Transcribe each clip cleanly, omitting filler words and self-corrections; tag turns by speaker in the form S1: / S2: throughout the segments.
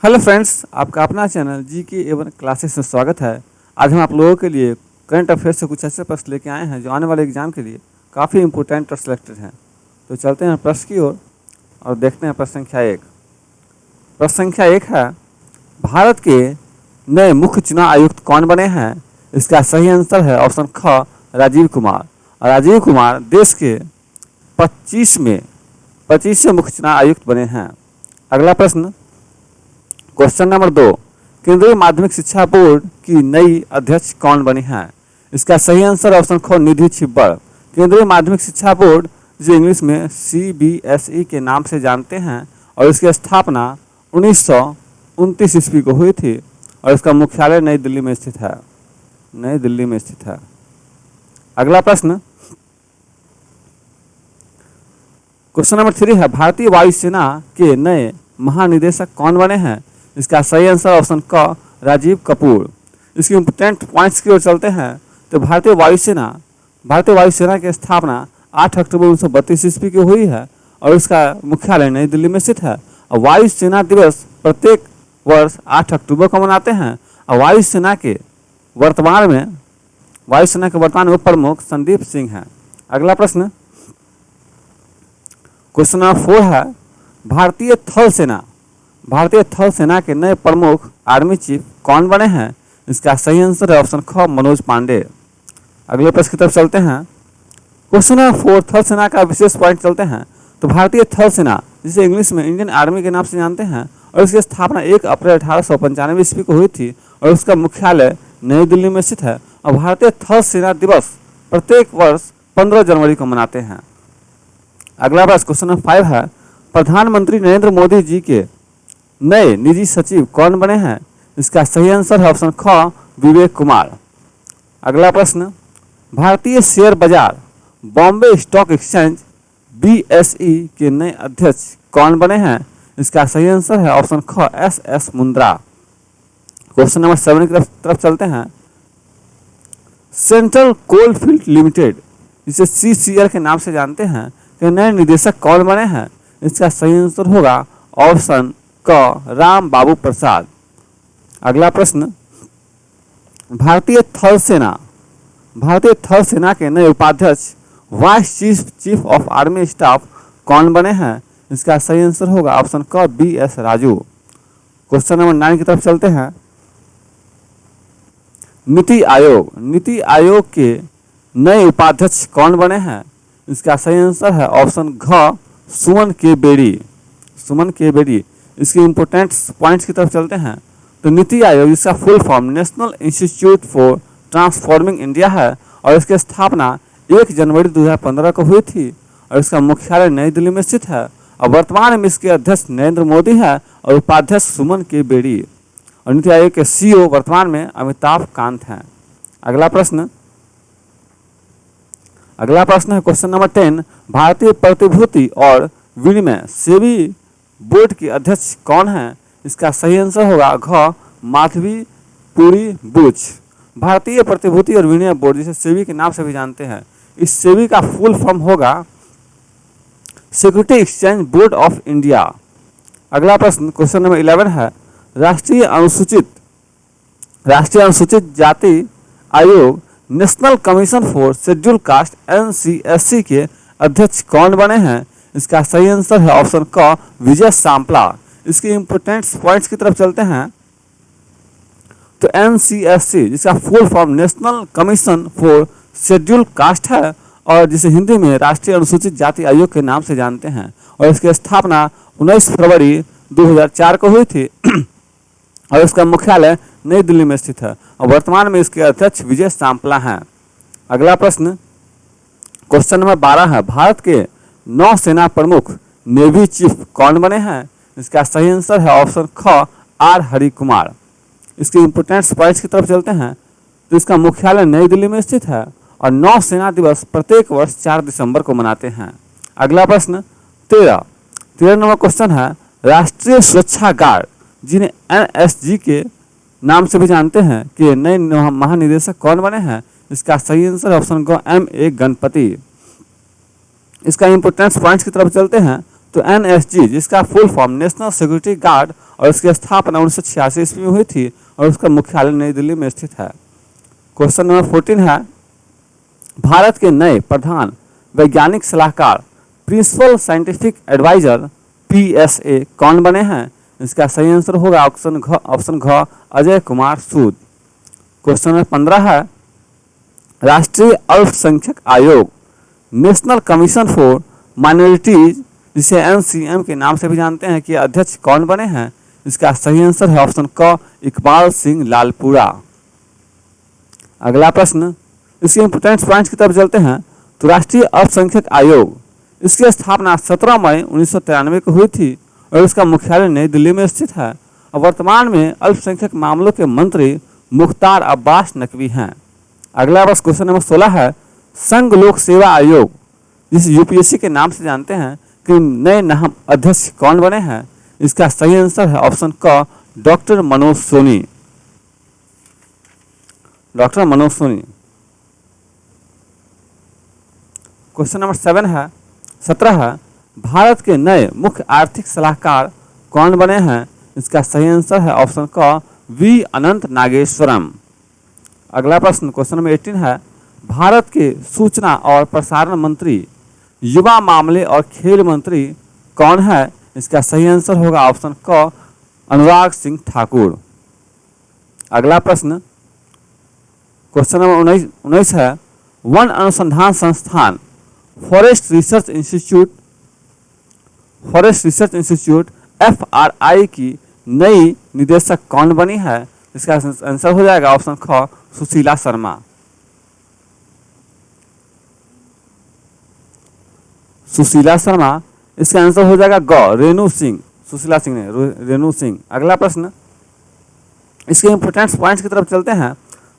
S1: Hello friends, आपका अपना channel जी के एवन क्लासेस में स्वागत है। आज हम आप लोगों के लिए करंट अफेयर्स से कुछ ऐसे प्रश्न लेके आए हैं जो आने वाले एग्जाम के लिए काफ़ी इंपॉर्टेंट और सिलेक्टेड हैं। तो चलते हैं प्रश्न की ओर और देखते हैं प्रश्न संख्या 1। प्रश्न संख्या 1 है, भारत के नए मुख्य चुनाव आयुक्त कौन बने हैं? इसका सही आंसर है ऑप्शन ख, राजीव कुमार। और राजीव कुमार देश के 25वें मुख्य चुनाव आयुक्त बने हैं। अगला प्रश्न, क्वेश्चन नंबर 2, केंद्रीय माध्यमिक शिक्षा बोर्ड की नई अध्यक्ष कौन बनी है? इसका सही आंसर ऑप्शन ख, निधि छिब्बर। केंद्रीय माध्यमिक शिक्षा बोर्ड जो इंग्लिश में CBSE के नाम से जानते हैं और इसकी स्थापना 1929 ईस्वी को हुई थी और इसका मुख्यालय नई दिल्ली में स्थित है। अगला प्रश्न, क्वेश्चन नंबर 3 है, भारतीय वायुसेना के नए महानिदेशक कौन बने हैं? इसका सही आंसर ऑप्शन क, राजीव कपूर। इसकी इंपोर्टेंट पॉइंट्स की ओर चलते हैं तो भारतीय वायुसेना की स्थापना 8 अक्टूबर 1932 ईस्वी की हुई है और इसका मुख्यालय नई दिल्ली में स्थित है। और वायुसेना दिवस प्रत्येक वर्ष 8 अक्टूबर को मनाते हैं। और वायुसेना के वर्तमान में प्रमुख संदीप सिंह हैं। अगला प्रश्न, क्वेश्चन नंबर 4 है, भारतीय थल सेना के नए प्रमुख आर्मी चीफ कौन बने हैं? इसका सही आंसर है ऑप्शन ख, मनोज पांडे। अगले प्रश्न की तरफ चलते हैं। क्वेश्चन नंबर 4, थल सेना का विशेष पॉइंट चलते हैं तो भारतीय थल सेना जिसे इंग्लिश में इंडियन आर्मी के नाम से जानते हैं और इसकी स्थापना 1 अप्रैल 1895 ईस्वी को हुई थी और उसका मुख्यालय नई दिल्ली में स्थित है। और भारतीय थल सेना दिवस प्रत्येक वर्ष 15 जनवरी को मनाते हैं। अगला प्रश्न, क्वेश्चन नंबर 5 है, प्रधानमंत्री नरेंद्र मोदी जी के नए निजी सचिव कौन बने हैं? इसका सही आंसर है ऑप्शन ख, विवेक कुमार। अगला प्रश्न, भारतीय शेयर बाजार बॉम्बे स्टॉक एक्सचेंज BSE के नए अध्यक्ष कौन बने हैं? इसका सही आंसर है ऑप्शन ख, SS मुंद्रा। क्वेश्चन नंबर 7 की तरफ चलते हैं। सेंट्रल कोलफील्ड लिमिटेड जिसे CCL के नाम से जानते हैं के नए निदेशक कौन बने हैं? इसका सही आंसर होगा ऑप्शन क, राम बाबू प्रसाद। अगला प्रश्न, भारतीय थल सेना के नए उपाध्यक्ष vice chief of army staff कौन बने हैं? इसका सही आंसर होगा ऑप्शन क, BS राजू। क्वेश्चन नंबर 9 की तरफ चलते हैं। नीति आयोग के नए उपाध्यक्ष कौन बने हैं? इसका सही आंसर है ऑप्शन घ, सुमन के बेरी। इसके इंपोर्टेंट पॉइंट्स की तरफ चलते हैं तो नीति आयोग इसका full form national institute for transforming India है और इसकी स्थापना 1 जनवरी 2015 को हुई थी और इसका मुख्यालय नई दिल्ली में स्थित है। और वर्तमान में इसके अध्यक्ष नरेंद्र मोदी है और उपाध्यक्ष सुमन के बेरी। और नीति आयोग के CEO वर्तमान में अमिताभ कांत हैं। अगला प्रश्न है क्वेश्चन नंबर 10, भारतीय प्रतिभूति और विनिमय सेबी बोर्ड के अध्यक्ष कौन हैं? इसका सही आंसर होगा घ, माधवी पुरी बुच। भारतीय प्रतिभूति और विनिमय बोर्ड जिसे सेबी के नाम से भी जानते हैं, इस सेबी का फुल फॉर्म होगा security exchange board of India. अगला प्रश्न क्वेश्चन नंबर 11 है, राष्ट्रीय अनुसूचित जाति आयोग national commission for schedule caste NCSC के अध्यक्ष कौन बने हैं? इसका सही आंसर है ऑप्शन क, विजय सांपला। इसके इंपोर्टेंट पॉइंट्स की तरफ चलते हैं तो NCSC जिसका full form national commission for schedule caste है और जिसे हिंदी में राष्ट्रीय अनुसूचित जाति आयोग के नाम से जानते हैं और इसकी स्थापना 19 फरवरी 2004 को हुई थी और इसका मुख्यालय नई दिल्ली में स्थित है और वर्तमान में इसके अध्यक्ष विजय सांपला हैं। अगला प्रश्न क्वेश्चन नंबर 12 है, भारत के नौसेना प्रमुख नेवी चीफ कौन बने हैं? इसका सही आंसर है ऑप्शन ख, R हरि कुमार। इसके इंपोर्टेंट पॉइंट्स की तरफ चलते हैं तो इसका मुख्यालय नई दिल्ली में स्थित है और नौसेना दिवस प्रत्येक वर्ष 4 दिसंबर को मनाते हैं। अगला प्रश्न 13 नंबर क्वेश्चन है, राष्ट्रीय सुरक्षा गार्ड जिन्हें NSG के नाम से भी जानते हैं कि नए महानिदेशक कौन बने हैं? इसका सही आंसर ऑप्शन ग, M.A. गणपति। इसका इंपोर्टेंस पॉइंट्स की तरफ चलते हैं तो NSG जिसका full form national security guard और इसकी स्थापना 1986 ईस्वी में हुई थी और उसका मुख्यालय नई दिल्ली में स्थित है। क्वेश्चन नंबर 14 है, भारत के नए प्रधान वैज्ञानिक सलाहकार प्रिंसिपल साइंटिफिक एडवाइजर PSA कौन बने हैं? इसका सही आंसर होगा ऑप्शन घ अजय कुमार सूद। क्वेश्चन नंबर 15 है, राष्ट्रीय अल्पसंख्यक आयोग नेशनल कमीशन फॉर माइनॉरिटीज जिसे NCM के नाम से भी जानते हैं कि अध्यक्ष कौन बने हैं? इसका सही आंसर है ऑप्शन क इकबाल सिंह लालपुरा। अगला प्रश्न, इसके इंपोर्टेंट पॉइंट्स की तरफ चलते हैं। तो राष्ट्रीय अल्पसंख्यक आयोग इसकी स्थापना 17 मई 1993 को हुई थी और इसका मुख्यालय नई दिल्ली में स्थित है और वर्तमान में अल्पसंख्यक मामलों के मंत्री मुख्तार अब्बास नकवी हैं। अगला बस क्वेश्चन नंबर 16 है, संघ लोक सेवा आयोग जिसे UPSC के नाम से जानते हैं कि नए नाम अध्यक्ष कौन बने हैं? इसका सही आंसर है ऑप्शन क doctor Manoj Soni. Doctor Manoj Soni. Question number 17 है, भारत के नए मुख्य आर्थिक सलाहकार कौन बने हैं? इसका सही आंसर है ऑप्शन क V अनंत नागेश्वरम। अगला प्रश्न क्वेश्चन नंबर 18 है, भारत के सूचना और प्रसारण मंत्री युवा मामले और खेल मंत्री कौन है? इसका सही आंसर होगा ऑप्शन क अनुराग सिंह ठाकुर। अगला प्रश्न क्वेश्चन नंबर 19 है, वन अनुसंधान संस्थान फॉरेस्ट रिसर्च इंस्टीट्यूट FRI की नई निदेशक कौन बनी है? इसका आंसर हो जाएगा ऑप्शन ख सुशीला शर्मा। सुशीला शर्मा। इसका आंसर हो जाएगा ग रेणु सिंह। सुशीला सिंह ने रेणु सिंह। अगला प्रश्न, इसके इंपोर्टेंट पॉइंट्स की तरफ चलते हैं।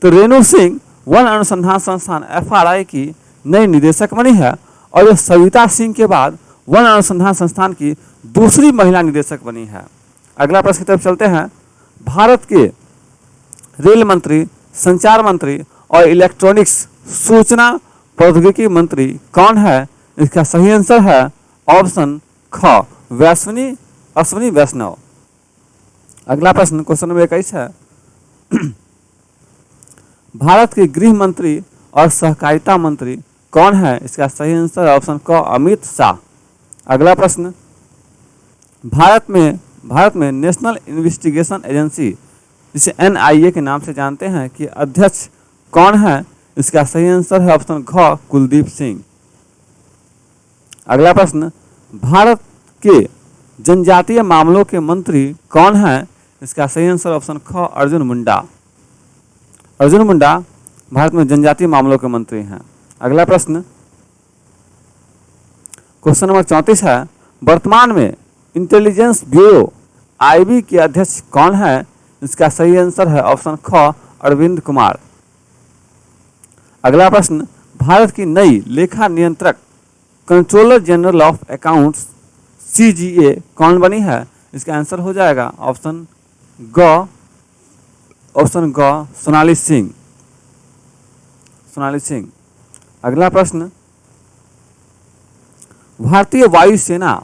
S1: तो रेणु सिंह वन अनुसंधान संस्थान FRI की नई निदेशक बनी है और ये सविता सिंह के बाद वन अनुसंधान संस्थान की दूसरी महिला निदेशक बनी है। अगला प्रश्न की तरफ चलते हैं, भारत के रेल मंत्री, संचार मंत्री और इलेक्ट्रॉनिक्स सूचना प्रौद्योगिकी मंत्री कौन है? इसका सही आंसर है ऑप्शन ख अश्विनी वैष्णव। अगला प्रश्न क्वेश्चन नंबर 21 है, भारत के गृह मंत्री और सहकारिता मंत्री कौन है? इसका सही आंसर है ऑप्शन क अमित शाह। अगला प्रश्न, भारत में नेशनल इन्वेस्टिगेशन एजेंसी जिसे NIA के नाम से जानते हैं कि अध्यक्ष कौन है? इसका सही आंसर है ऑप्शन घ कुलदीप सिंह। अगला प्रश्न, भारत के जनजातीय मामलों के मंत्री कौन है? इसका सही आंसर ऑप्शन ख अर्जुन मुंडा। अर्जुन मुंडा भारत में जनजातीय मामलों के मंत्री हैं। अगला प्रश्न क्वेश्चन नंबर 34 है, वर्तमान में इंटेलिजेंस ब्यूरो IB के अध्यक्ष कौन है? इसका सही आंसर है ऑप्शन ख अरविंद कुमार। अगला प्रश्न, भारत की नई लेखा नियंत्रक controller general of accounts CGA कौन बनी है? इसका आंसर हो जाएगा ऑप्शन ग सोनाली सिंह। अगला प्रश्न, भारतीय वायुसेना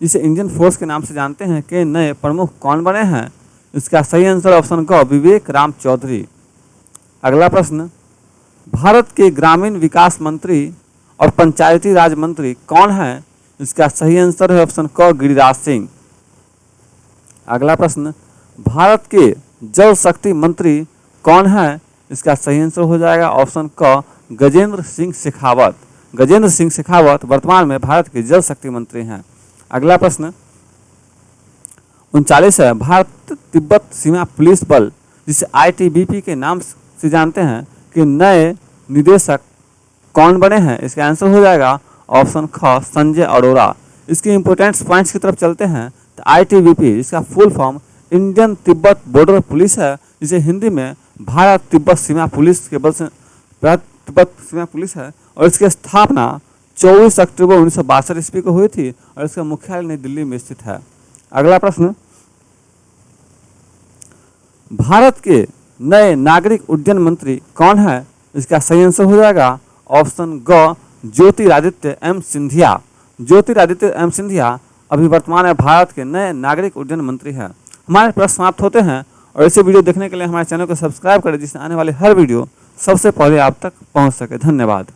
S1: जिसे इंडियन फोर्स के नाम से जानते हैं के नए प्रमुख कौन बने हैं? इसका सही आंसर ऑप्शन क विवेक राम चौधरी। अगला प्रश्न, भारत के ग्रामीण विकास मंत्री और पंचायती राज मंत्री कौन है? इसका सही आंसर है ऑप्शन क गिरिराज सिंह। अगला प्रश्न, भारत के जल शक्ति मंत्री कौन है? इसका सही आंसर हो जाएगा ऑप्शन क गजेंद्र सिंह शेखावत वर्तमान में भारत के जल शक्ति मंत्री हैं। अगला प्रश्न 39 है, भारत तिब्बत सीमा पुलिस बल जिसे ITBP के नाम से जानते हैं कि नए निदेशक कौन बने हैं? इसका आंसर हो जाएगा ऑप्शन ख संजय अरोरा। इसके इंपोर्टेंट पॉइंट्स की तरफ चलते हैं। तो ITBP इसका full form Indian Tibet border police है जिसे हिंदी में भारत तिब्बत सीमा पुलिस के बल से तिब्बत सीमा पुलिस है और इसकी स्थापना 24 अक्टूबर 1962 ईस्वी को हुई थी और इसका मुख्यालय नई दिल्ली में स्थित है। अगला प्रश्न, भारत के नए नागरिक उड्डयन मंत्री कौन है? इसका सही आंसर हो जाएगा ऑप्शन ग ज्योतिरादित्य M सिंधिया। ज्योतिरादित्य एम सिंधिया अभी वर्तमान में भारत के नए नागरिक उड्डयन मंत्री हैं। हमारे प्रश्न समाप्त होते हैं और ऐसे वीडियो देखने के लिए हमारे चैनल को सब्सक्राइब करें जिससे आने वाले हर वीडियो सबसे पहले आप तक पहुंच सके। धन्यवाद।